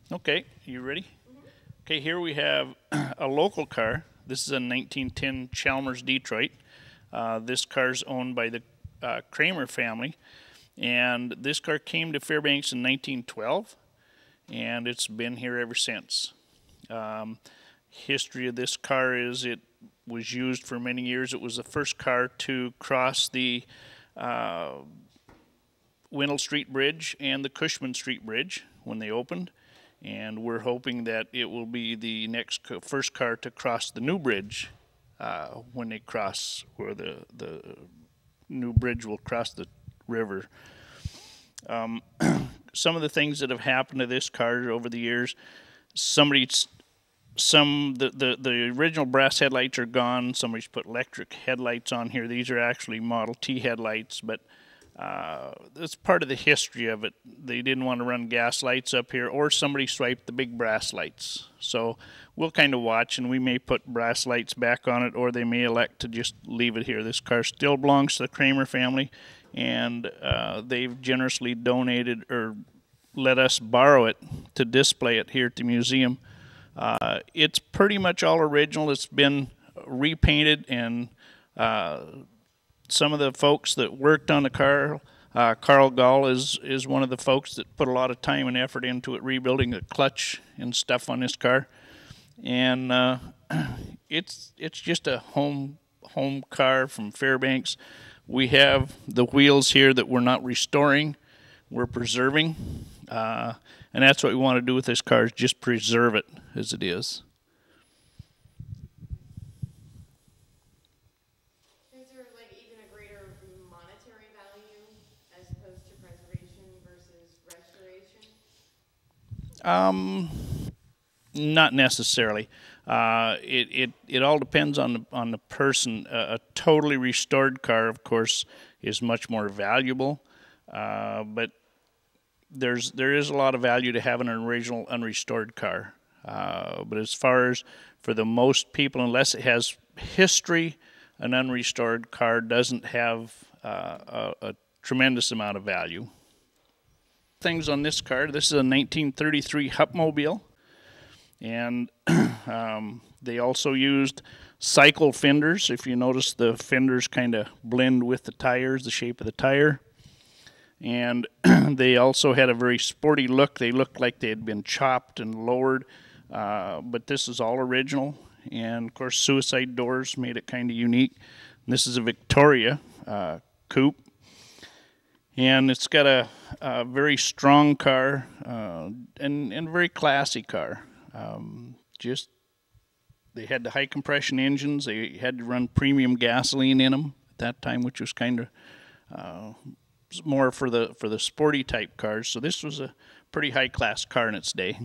Okay, you ready? Okay, here we have a local car. This is a 1910 Chalmers Detroit. This car is owned by the Kramer family, and this car came to Fairbanks in 1912, and it's been here ever since. History of this car is it was used for many years. It was the first car to cross the Wendell Street Bridge and the Cushman Street Bridge when they opened, and we're hoping that it will be the first car to cross the new bridge when they cross, where the new bridge will cross the river. Some of the things that have happened to this car over the years, the original brass headlights are gone. Somebody's put electric headlights on here. These are actually Model T headlights, but that's part of the history of it. They didn't want to run gas lights up here, or somebody swiped the big brass lights. So we'll kind of watch, and we may put brass lights back on it, or they may elect to just leave it here. This car still belongs to the Kramer family, and they've generously donated or let us borrow it to display it here at the museum. It's pretty much all original. It's been repainted, and some of the folks that worked on the car, Carl Gall is one of the folks that put a lot of time and effort into it, rebuilding the clutch and stuff on this car. And it's just a home car from Fairbanks. We have the wheels here that we're not restoring, we're preserving. And that's what we want to do with this car, is just preserve it as it is. Is there like even a greater monetary value as opposed to preservation versus restoration? Not necessarily. It all depends on the person. A totally restored car, of course, is much more valuable, but there is a lot of value to having an original unrestored car. But as far as for the most people, unless it has history, an unrestored car doesn't have a tremendous amount of value. Things on this car. This is a 1933 Hupmobile, and they also used cycle fenders. If you notice, the fenders kind of blend with the tires, the shape of the tire. And they also had a very sporty look. They looked like they had been chopped and lowered, but this is all original. And of course, suicide doors made it kind of unique. And this is a Victoria coupe, and it's got a very strong car and very classy car. Just they had the high compression engines. They had to run premium gasoline in them at that time, which was kind of more for the sporty type cars. So this was a pretty high class car in its day.